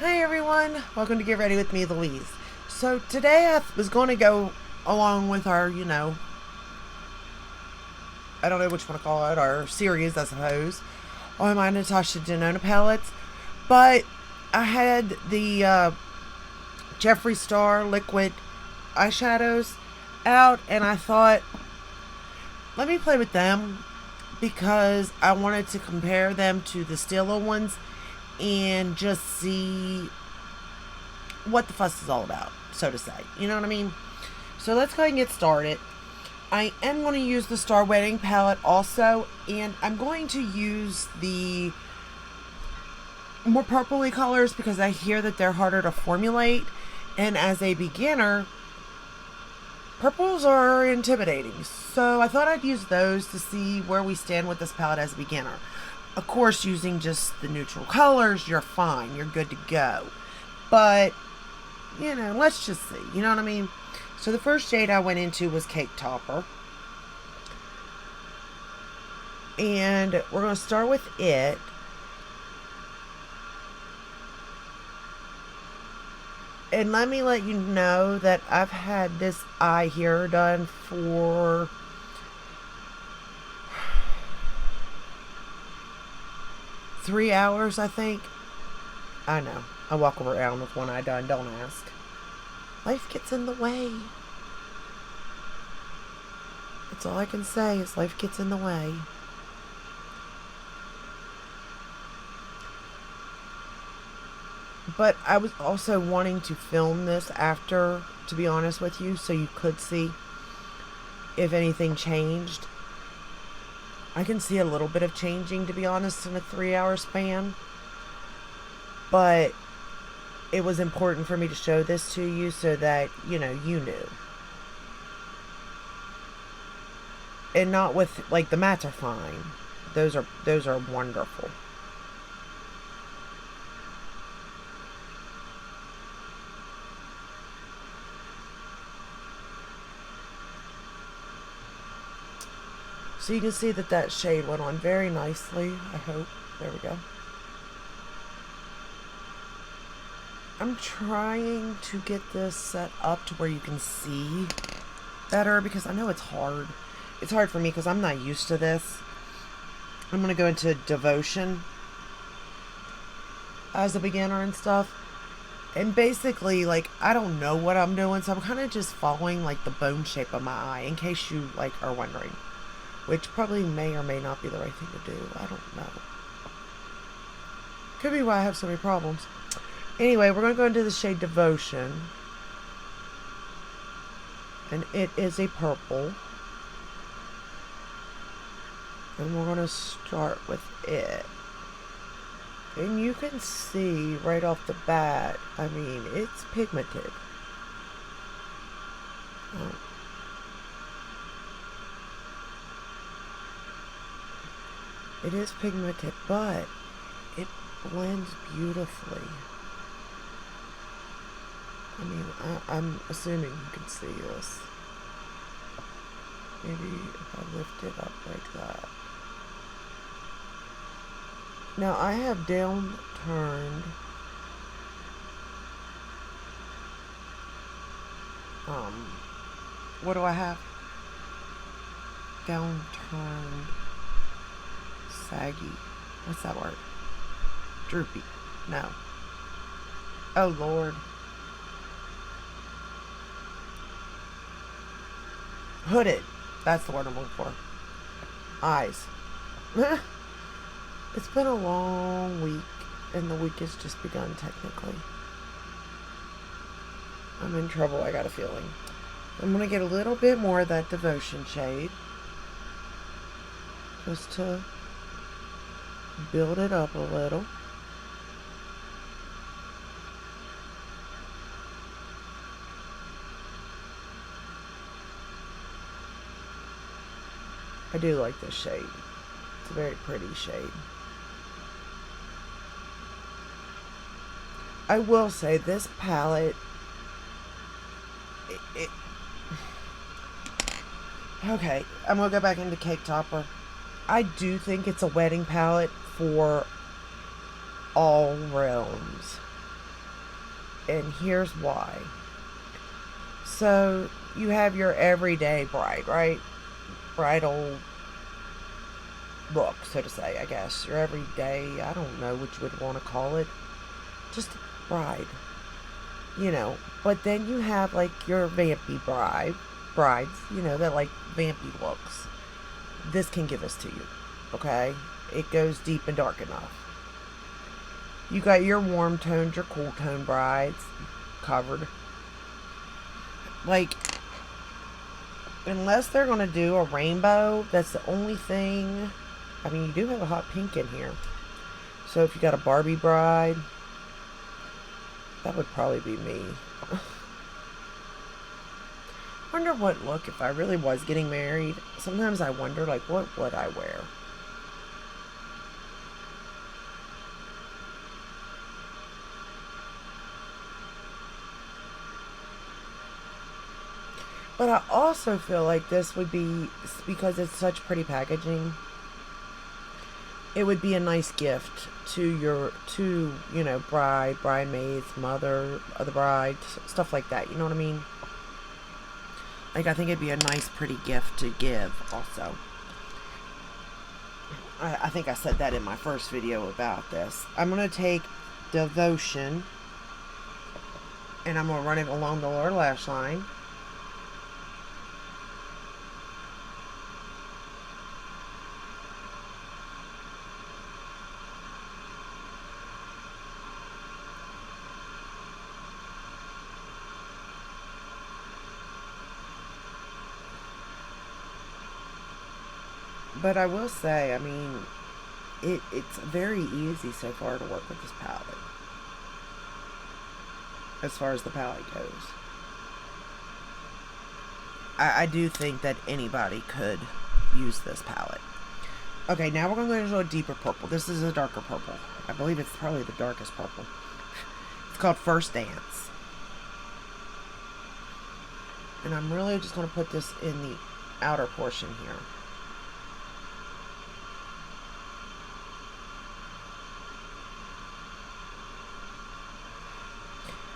Hi everyone, welcome to Get Ready with me, Louise. So today I was going to go along with our, I don't know which one to call it, our series, I suppose, on my Natasha Denona palettes. But I had the Jeffree Star liquid eyeshadows out, and I thought, let me play with them because I wanted to compare them to the Stila ones and just see what the fuss is all about, so to say. You know what I mean? So let's go ahead and get started. I am going to use the Star Wedding palette also, and I'm going to use the more purpley colors because I hear that they're harder to formulate, and as a beginner, purples are intimidating. So I thought I'd use those to see where we stand with this palette as a beginner. Of course, using just the neutral colors, you're fine. You're good to go. But, let's just see. You know what I mean? So the first shade I went into was Cake Topper. And we're going to start with it. And let me let you know that I've had this eye here done for 3 hours, I think. I know. I walk around with one eye done. Don't ask. Life gets in the way. That's all I can say is life gets in the way. But I was also wanting to film this after, to be honest with you, so you could see if anything changed. I can see a little bit of changing, to be honest, in a 3-hour span. But it was important for me to show this to you so that, you knew. And not with, like, the mattes are fine. Those are wonderful. So you can see that shade went on very nicely, I hope. There we go. I'm trying to get this set up to where you can see better because I know it's hard. It's hard for me because I'm not used to this. I'm going to go into Devotion as a beginner and stuff. And basically, like, I don't know what I'm doing, so I'm kind of just following, like, the bone shape of my eye, in case you, like, are wondering. Which probably may or may not be the right thing to do. I don't know. Could be why I have so many problems. Anyway, we're going to go into the shade Devotion. And it is a purple. And we're going to start with it. And you can see right off the bat, I mean, it's pigmented. It is pigmented, but it blends beautifully. I mean, I'm assuming you can see this. Maybe if I lift it up like that. Now, I have down turned what do I have? Down turned saggy. What's that word? Droopy. No. Oh, Lord. Hooded. That's the word I'm looking for. Eyes. It's been a long week, and the week has just begun, technically. I'm in trouble, I got a feeling. I'm going to get a little bit more of that Devotion shade. Just to build it up a little. I do like this shade. It's a very pretty shade. I will say this palette, okay, I'm going to go back into Cake Topper. I do think it's a wedding palette for all realms. And here's why. So, you have your everyday bride, right? Bridal look, so to say, I guess. Your everyday, I don't know what you would want to call it. Just bride, you know. But then you have like your vampy brides, you know, that like vampy looks. This can give us to you, okay? It goes deep and dark enough. You got your warm toned, your cool tone brides covered. Like, unless they're going to do a rainbow, that's the only thing. I mean, you do have a hot pink in here. So if you got a Barbie bride, that would probably be me. Wonder what look if I really was getting married. Sometimes I wonder, like, what would I wear? But I also feel like this would be, because it's such pretty packaging, it would be a nice gift to you know, bridesmaids, mother of the bride, stuff like that. You know what I mean? Like, I think it'd be a nice, pretty gift to give also. I think I said that in my first video about this. I'm going to take Devotion, and I'm going to run it along the lower lash line. But I will say, I mean, it's very easy so far to work with this palette, as far as the palette goes. I do think that anybody could use this palette. Okay, now we're going to go into a deeper purple. This is a darker purple. I believe it's probably the darkest purple. It's called First Dance. And I'm really just going to put this in the outer portion here.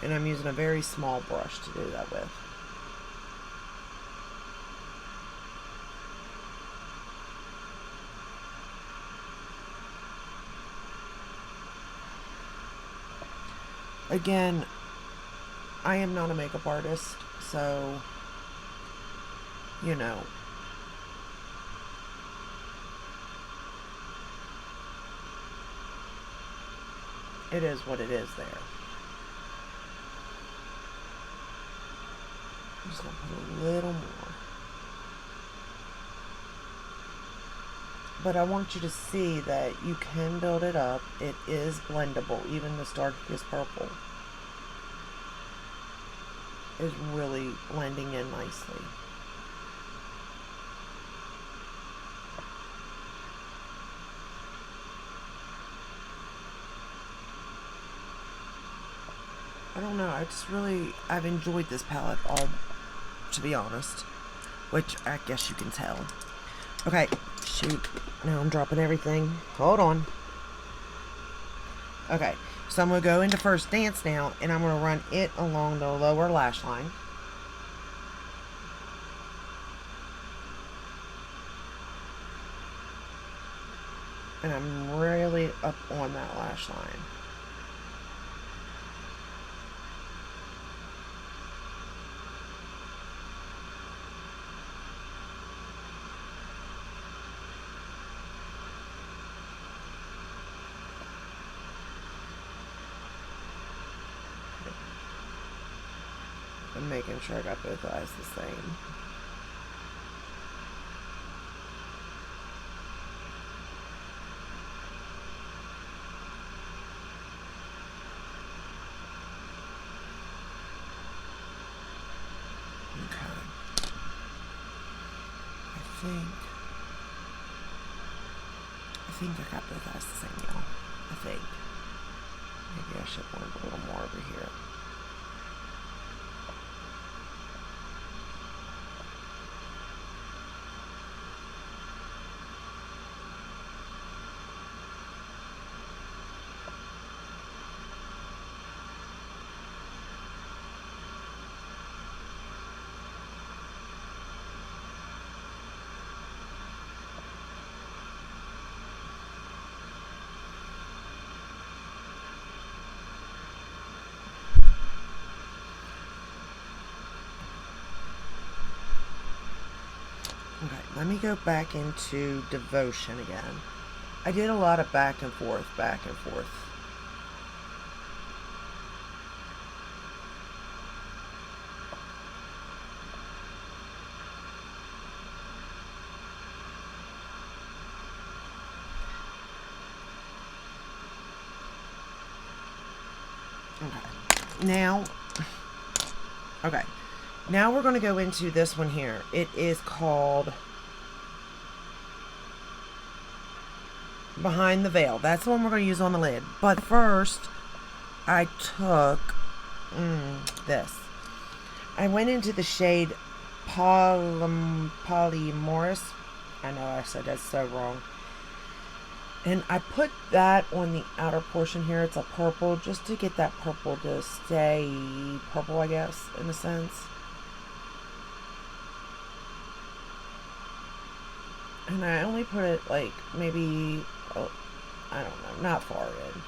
And I'm using a very small brush to do that with. Again, I am not a makeup artist, so, you know, it is what it is there. I'm just going to put a little more. But I want you to see that you can build it up. It is blendable. Even this darkest purple is really blending in nicely. I don't know. I've enjoyed this palette all, to be honest. Which I guess you can tell. Okay, shoot. Now I'm dropping everything. Hold on. Okay, so I'm going to go into First Dance now, and I'm going to run it along the lower lash line. And I'm really up on that lash line. I'm making sure I got both eyes the same. I think I got both eyes the same, y'all. I think. Maybe I should blend a little more over here. let me go back into devotion again. I did a lot of back and forth, back and forth. Okay. Okay. Now we're going to go into this one here. It is called Behind the Veil. That's the one we're going to use on the lid. But first, I took this. I went into the shade Polymorous. I know I said that so wrong. And I put that on the outer portion here. It's a purple, just to get that purple to stay purple, I guess, in a sense. And I only put it like maybe, I don't know, not far in.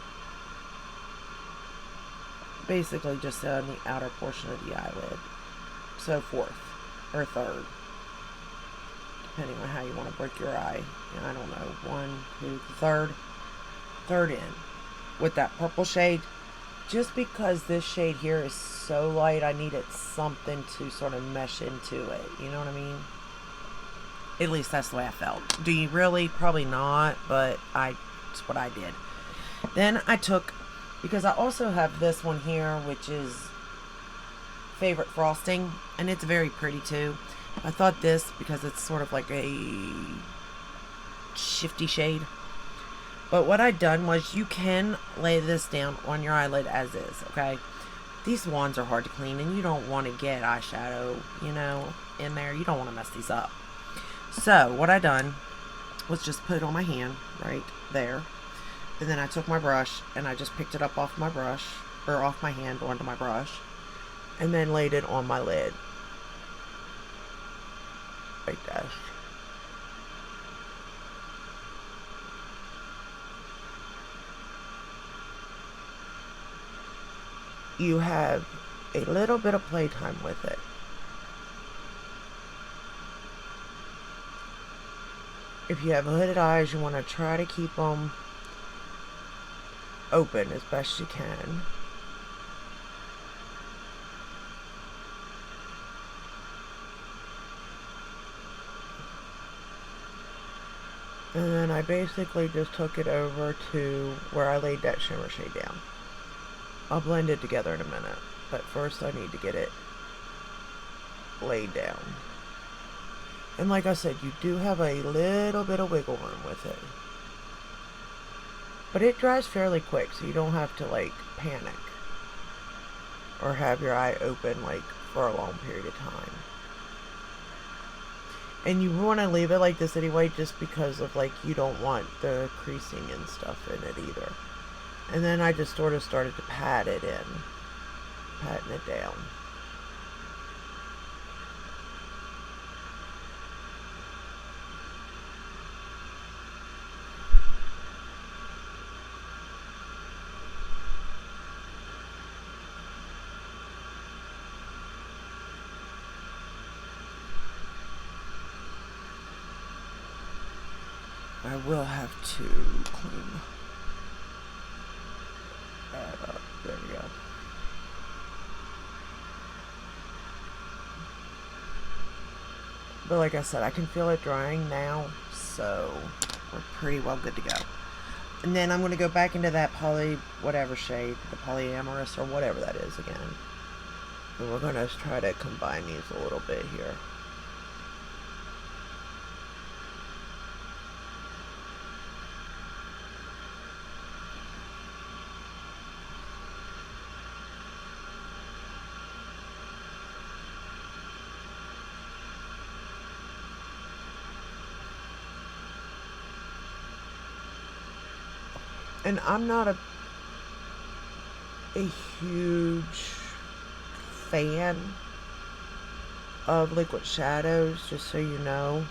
Basically just on the outer portion of the eyelid. So fourth or third, depending on how you want to break your eye. I don't know, 1, 2, third in with that purple shade. Just because this shade here is so light, I needed something to sort of mesh into it. You know what I mean? At least that's the way I felt. Do you really? Probably not, but that's what I did. Then I took, because I also have this one here, which is Favorite Frosting, and it's very pretty too. I thought this, because it's sort of like a shifty shade. But what I'd done was, you can lay this down on your eyelid as is, okay? These wands are hard to clean, and you don't want to get eyeshadow, in there. You don't want to mess these up. So, what I done was just put it on my hand, right there. And then I took my brush, and I just picked it up off my brush, or off my hand onto my brush, and then laid it on my lid. Like that. You have a little bit of playtime with it. If you have hooded eyes, you want to try to keep them open as best you can. And then I basically just took it over to where I laid that shimmer shade down. I'll blend it together in a minute, but first I need to get it laid down. And like I said, you do have a little bit of wiggle room with it. But it dries fairly quick, so you don't have to like panic or have your eye open like for a long period of time. And you want to leave it like this anyway, just because of like, you don't want the creasing and stuff in it either. And then I just sort of started to pat it in, patting it down. I will have to clean that up. There we go. But like I said, I can feel it drying now, so we're pretty well good to go. And then I'm going to go back into that whatever shade, the polyamorous or whatever that is again. And we're going to try to combine these a little bit here. And I'm not a huge fan of liquid shadows, just so you know.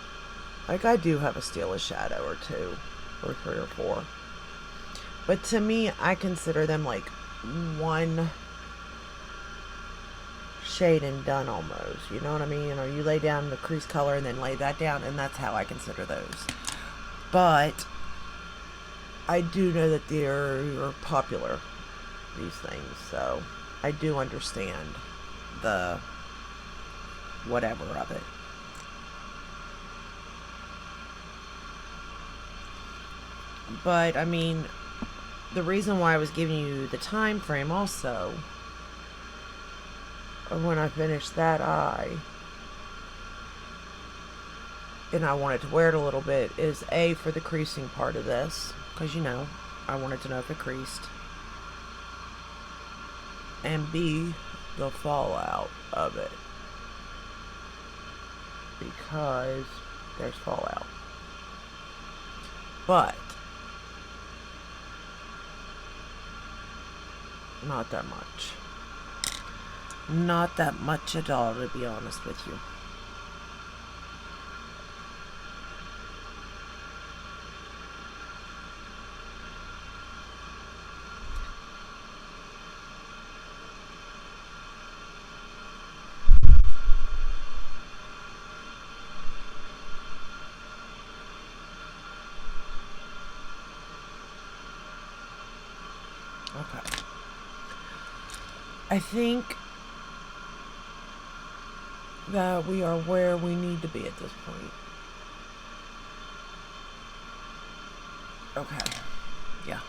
Like, I do have a Stila shadow or two, or 3 or 4. But to me, I consider them like one shade and done almost. You know what I mean? Or you lay down the crease color and then lay that down, and that's how I consider those. But I do know that they're popular, these things, so I do understand the whatever of it. But I mean, the reason why I was giving you the time frame also, when I finished that eye and I wanted to wear it a little bit, is A, for the creasing part of this, because, you know, I wanted to know if it creased, and B, the fallout of it, because there's fallout. But not that much. Not that much at all, to be honest with you. Okay. I think that we are where we need to be at this point. Okay. Yeah.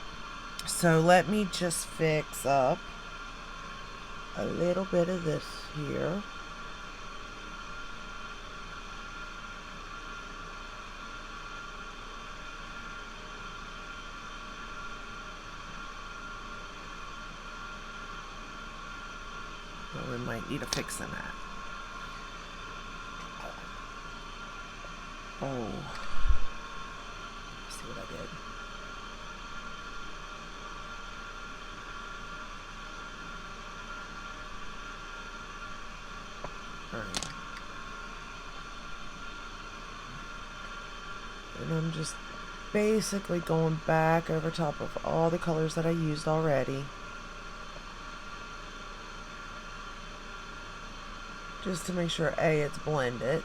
So let me just fix up a little bit of this here. Well, we might need a fix in that. Oh. Let's see what I did. Alright. And I'm just basically going back over top of all the colors that I used already. Just to make sure, A, it's blended.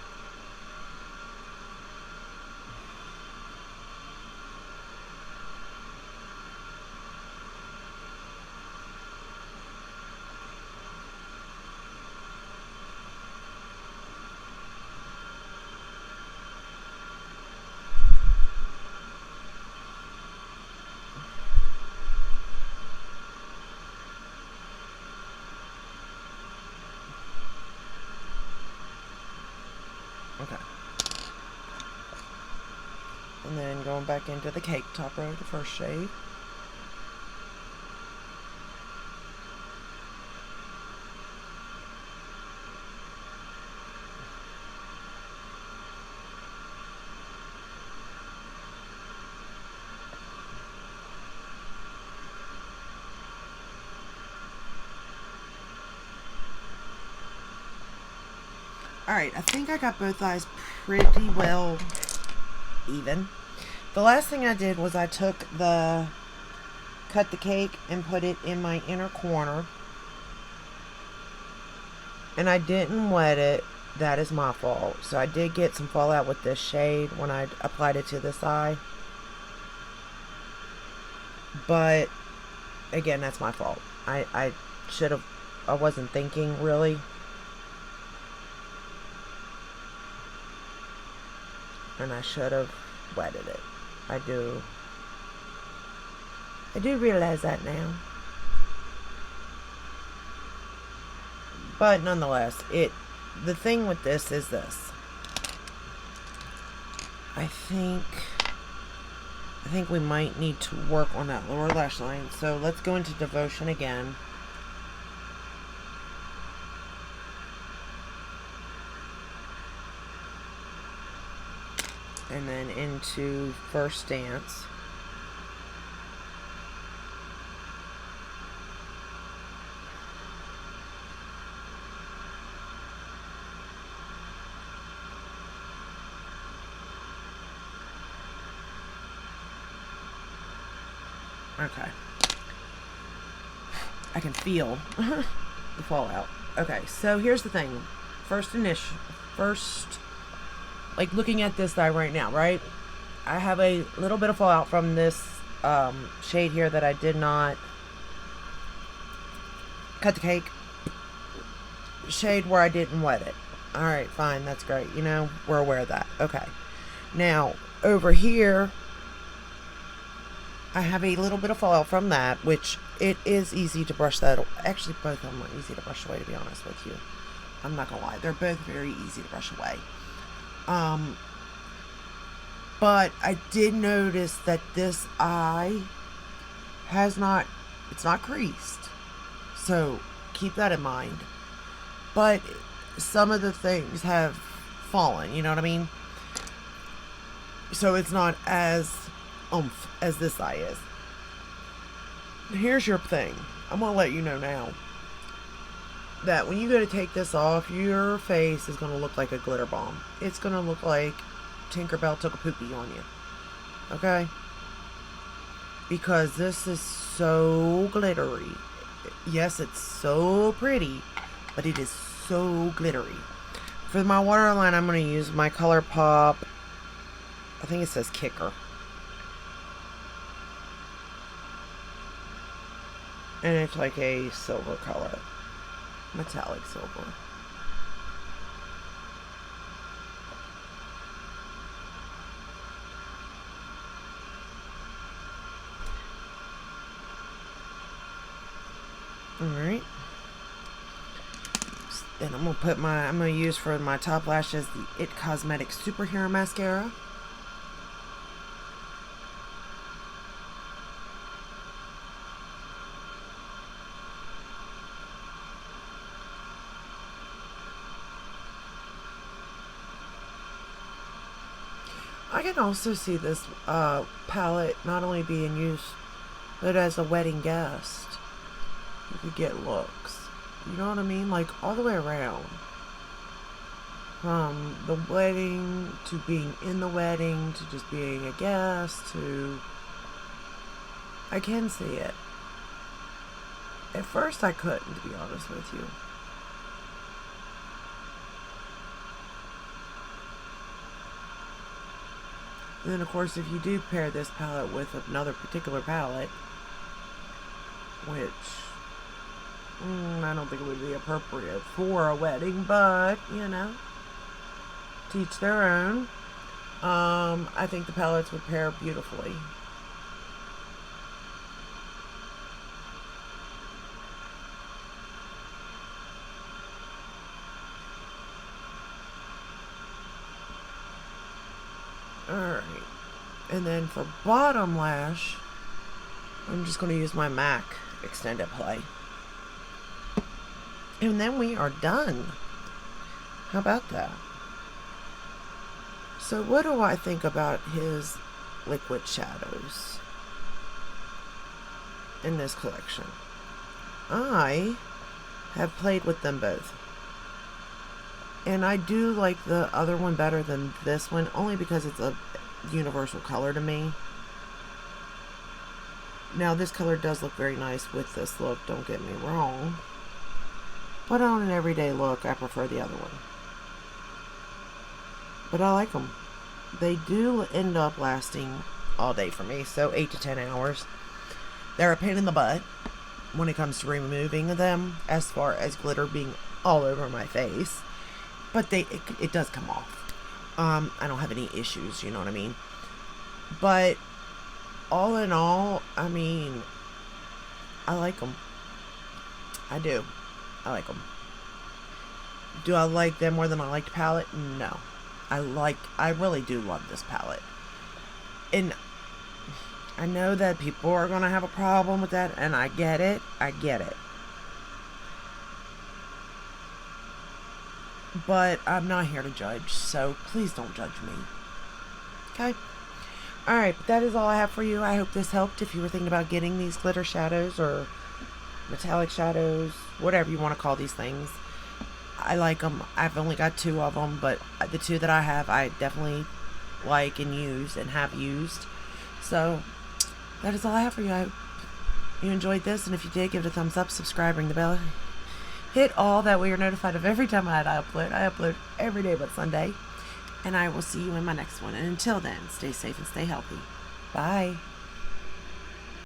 Okay. And then going back into the cake top row, the first shade. Alright, I think I got both eyes pretty well even. The last thing I did was I cut the cake and put it in my inner corner. And I didn't wet it. That is my fault. So I did get some fallout with this shade when I applied it to this eye. But, again, that's my fault. I should have, I wasn't thinking really. And I should have wetted it. I do realize that now. But nonetheless, the thing with this is this. I think we might need to work on that lower lash line. So let's go into Devotion again. And then into First Dance. Okay. I can feel the fallout. Okay, so here's the thing. First, like looking at this dye right now, right? I have a little bit of fallout from this shade here that I did not cut the cake. Shade where I didn't wet it. Alright, fine, that's great. You know, we're aware of that. Okay. Now, over here, I have a little bit of fallout from that, which it is easy to brush that. Actually, both of them are easy to brush away, to be honest with you. I'm not gonna lie. They're both very easy to brush away. But I did notice that this eye it's not creased. So, keep that in mind. But some of the things have fallen, you know what I mean? So it's not as oomph as this eye is. Here's your thing. I'm going to let you know now that when you go to take this off, your face is going to look like a glitter bomb. It's going to look like Tinkerbell took a poopy on you. Okay? Because this is so glittery. Yes, it's so pretty, but it is so glittery. For my waterline, I'm going to use my ColourPop. I think it says Kicker. And it's like a silver color. Metallic silver. Alright. Then I'm gonna use for my top lashes the It Cosmetics Superhero Mascara. I can also see this palette not only being used, but as a wedding guest. You could get looks. You know what I mean? Like, all the way around. From the wedding, to being in the wedding, to just being a guest, to... I can see it. At first I couldn't, to be honest with you. And then, of course, if you do pair this palette with another particular palette, which I don't think it would be appropriate for a wedding, but, you know, to each their own. I think the palettes would pair beautifully. Alright. And then for bottom lash, I'm just going to use my MAC Extended Play. And then we are done. How about that? So what do I think about his liquid shadows in this collection? I have played with them both. And I do like the other one better than this one, only because it's a universal color to me. Now, this color does look very nice with this look, don't get me wrong. But on an everyday look, I prefer the other one. But I like them. They do end up lasting all day for me, so 8 to 10 hours. They're a pain in the butt when it comes to removing them, as far as glitter being all over my face. But it does come off. I don't have any issues, you know what I mean? But all in all, I mean, I like them. I do. I like them. Do I like them more than I liked palette? No. I really do love this palette. And I know that people are going to have a problem with that, and I get it. I get it. But I'm not here to judge, so please don't judge me. Okay? Alright, but that is all I have for you. I hope this helped if you were thinking about getting these glitter shadows or metallic shadows, whatever you want to call these things. I like them. I've only got 2 of them, but the 2 that I have, I definitely like and use and have used. So, that is all I have for you. I hope you enjoyed this, and if you did, give it a thumbs up, subscribe, ring the bell. hit all, that way you're notified of every time I upload. I upload every day but Sunday. And I will see you in my next one. And until then, stay safe and stay healthy. Bye.